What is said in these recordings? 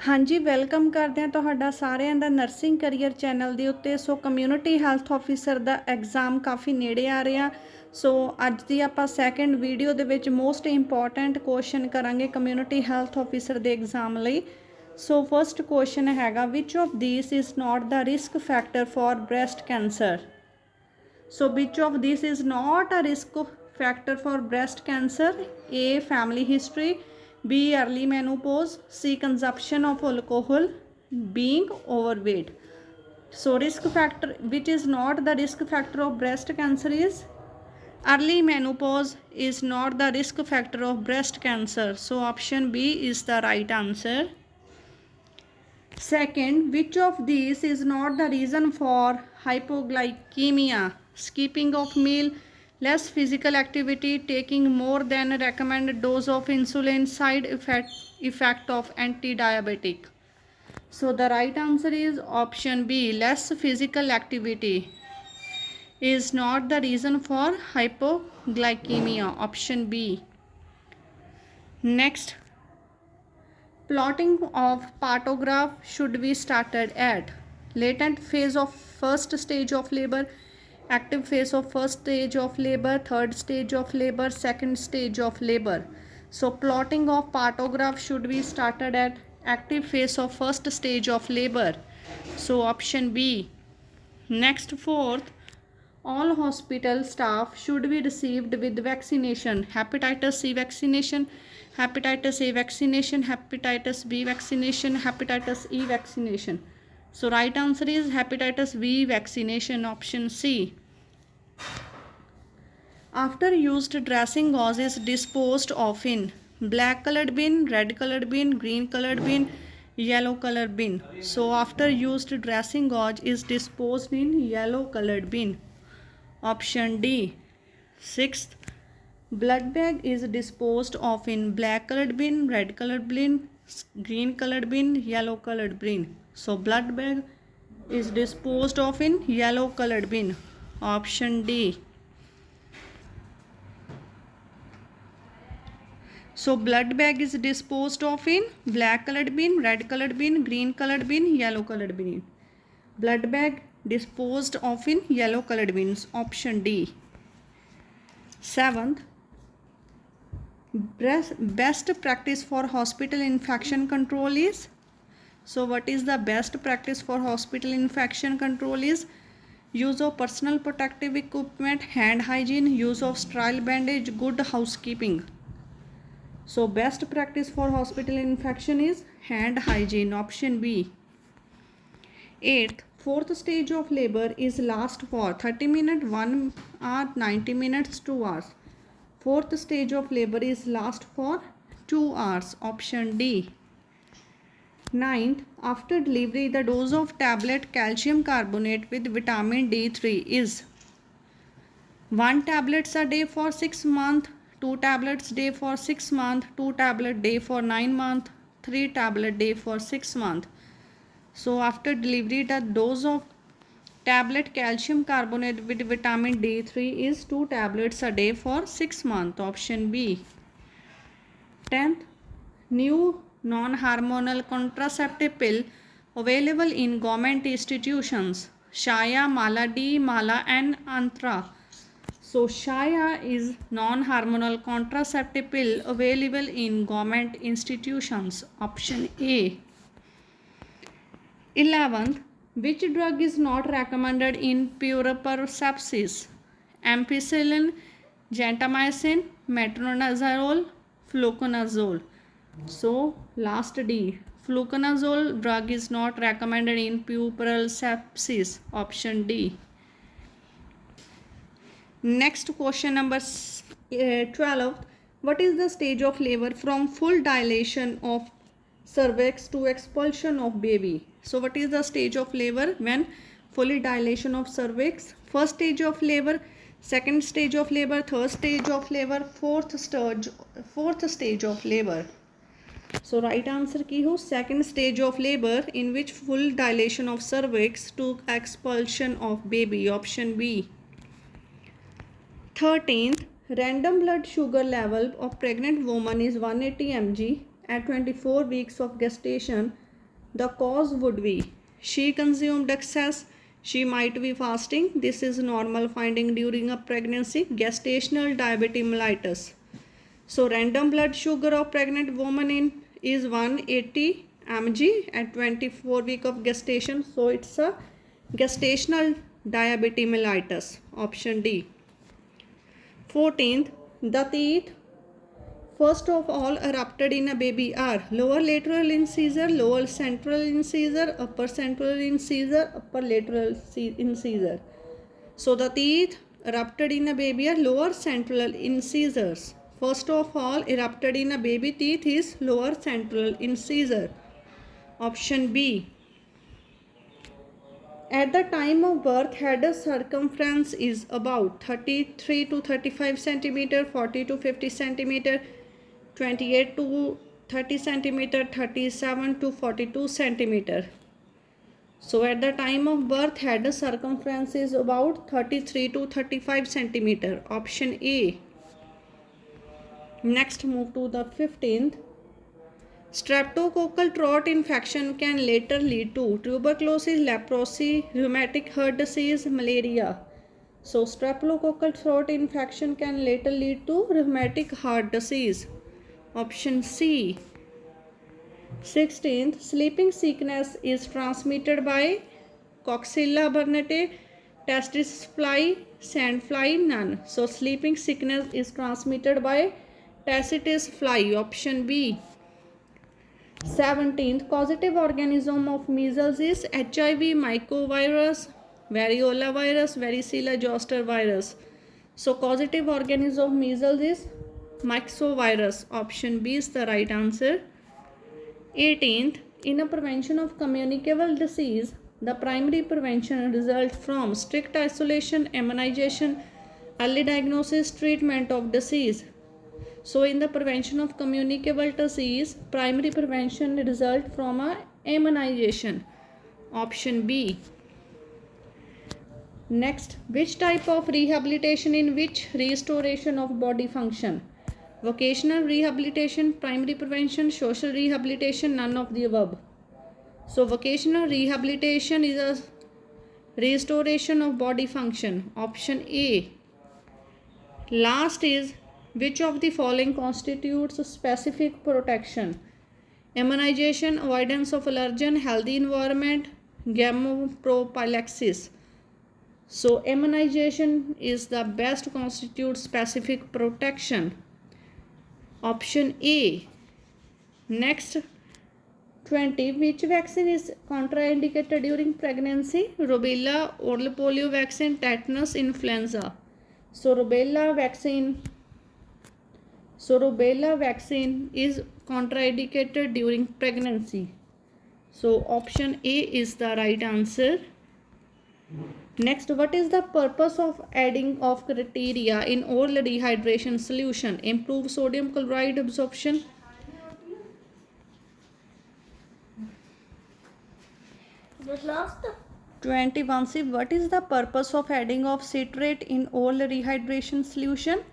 हाँ जी, वेलकम करते हैं तुहाडा सारिਆਂ ਦਾ नर्सिंग करियर चैनल ਦੇ ਉੱਤੇ। सो कम्यूनिटी हैल्थ ऑफिसर ਦਾ एग्जाम काफ़ी नेड़े आ ਰਿਹਾ। सो ਅੱਜ ਦੀ ਆਪਾਂ ਸੈਕੰਡ ਵੀਡੀਓ ਦੇ ਵਿੱਚ ਮੋਸਟ ਇੰਪੋਰਟੈਂਟ ਕੁਐਸਚਨ ਕਰਾਂਗੇ ਕਮਿਊਨਿਟੀ ਹੈਲਥ ਆਫਿਸਰ ਦੇ ਐਗਜ਼ਾਮ ਲਈ। ਸੋ ਫਸਟ ਕੁਐਸਚਨ ਹੈਗਾ, which of these is not the risk factor for breast cancer. So which of these is not a risk factor for breast cancer? A family history, B early menopause, C consumption of alcohol, being overweight. So risk factor which is not the risk factor of breast cancer is early menopause is not the risk factor of breast cancer. So option B is the right answer. Second, which of these is not the reason for hypoglycemia? Skipping of meal, less physical activity, taking more than a recommended dose of insulin, side effect of anti-diabetic. So the right answer is option B, less physical activity is not the reason for hypoglycemia. Option B. Next, plotting of partograph should be started at latent phase of first stage of labor, active phase of first stage of labor, third stage of labor, second stage of labor. So plotting of partograph should be started at active phase of first stage of labor. So option B. Next, fourth, all hospital staff should be received with vaccination: hepatitis C vaccination, hepatitis A vaccination, hepatitis B vaccination, hepatitis E vaccination. So right answer is hepatitis B vaccination, option C. After used dressing gauze is disposed of in black colored bin, red colored bin, green colored bin, yellow colored bin. So after used dressing gauze is disposed in yellow colored bin, option D. Sixth, blood bag is disposed of in black colored bin, red colored bin, green colored bin, yellow colored bin. So blood bag is disposed of in yellow colored bin, option D. So blood bag is disposed of in black colored bin, red colored bin, green colored bin, yellow colored bin. Blood bag disposed of in yellow colored bins, option D. Seventh, best practice for hospital infection control is. So what is the best practice for hospital infection control is use of personal protective equipment, hand hygiene, use of sterile bandage, good housekeeping. So best practice for hospital infection is hand hygiene, option B. Eighth, fourth stage of labor is last for 30 minutes, 1 hour, 90 minutes, 2 hours. Fourth stage of labor is last for 2 hours, option D. Ninth, after delivery the dose of tablet calcium carbonate with vitamin D3 is 1 tablets a day for 6 months, 2 tablets day for 6 months, 2 tablet day for 9 months, 3 tablet day for 6 months. So after delivery the dose of tablet calcium carbonate with vitamin D3 is 2 tablets a day for 6 months, option B. 10th, new non-hormonal contraceptive pill available in government institutions: Shaya, Mala D, Mala N, Antra. So Shaya is non-hormonal contraceptive pill available in government institutions, option A. 11th, which drug is not recommended in puerperal sepsis? Ampicillin, gentamicin, metronidazole, fluconazole. So last D, fluconazole drug is not recommended in puerperal sepsis, option D. Next question number 12. What is the stage of labor from full dilation of cervix to expulsion of baby? So what is the stage of labor when fully dilation of cervix? First stage of labor, second stage of labor, third stage of labor, fourth stage of labor. So right answer की हो second stage of labor in which full dilation of cervix to expulsion of baby, option B. 13th, random blood sugar level of pregnant woman is 180 mg at 24 weeks of gestation The cause would be she consumed excess, she might be fasting, this is normal finding during a pregnancy, gestational diabetes mellitus. So random blood sugar of pregnant woman is 180 mg at 24 week of gestation. So it's a gestational diabetes mellitus. Option D. 14th, the teeth first of all erupted in a baby are lower lateral incisor, lower central incisor, upper central incisor, upper lateral incisor. So the teeth erupted in a baby are lower central incisors. First of all erupted in a baby teeth is lower central incisor. Option B. At the time of birth, head circumference is about 33 to 35 centimeter, 40 to 50 centimeter, 28 to 30 centimeter, 37 to 42 centimeter. So at the time of birth, head circumference is about 33 to 35 centimeter. Option A. Next, move to the 15th. Streptococcal throat infection can later lead to tuberculosis, leprosy, rheumatic heart disease, malaria. So streptococcal throat infection can later lead to rheumatic heart disease. Option C. 16th, sleeping sickness is transmitted by Coxella burnetii, testis fly, sand fly, none. So sleeping sickness is transmitted by testis fly. Option B. 17th, causative organism of measles is HIV, mycovirus, variola virus, varicella zoster virus. So causative organism of measles is mycovirus. Option B is the right answer. 18th, in a prevention of communicable disease, the primary prevention results from strict isolation, immunization, early diagnosis, treatment of disease. So in the prevention of communicable disease, primary prevention result from a immunization. Option B. Next, which type of rehabilitation in which restoration of body function? Vocational rehabilitation, primary prevention, social rehabilitation, none of the above. So vocational rehabilitation is a restoration of body function. Option A. Last is, which of the following constitutes specific protection? Immunization, avoidance of allergen, healthy environment, gamma-prophylaxis. So immunization is the best constitutes specific protection. Option A. Next, 20. Which vaccine is contraindicated during pregnancy? Rubella, oral polio vaccine, tetanus, influenza. So rubella vaccine is contraindicated during pregnancy. So option A is the right answer. Next, what is the purpose of adding of criteria in oral dehydration solution? Improve sodium chloride absorption. Just last 21. See, what is the purpose of adding of citrate in oral rehydration solution?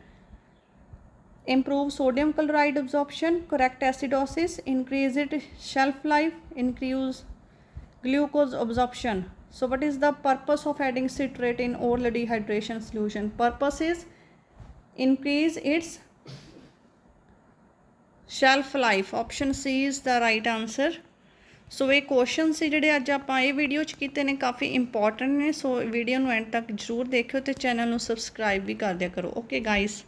Improve sodium chloride absorption, correct acidosis, increase it shelf life, increase glucose absorption. So what is the purpose of adding citrate in oral dehydration solution? Purpose is increase its shelf life. Option C is the right answer. सो ये question से जोड़े अज आप video किए ने काफ़ी important ने so video and तक जरूर देखियो तो चैनल में सबसक्राइब भी कर दिया करो ओके गाइस।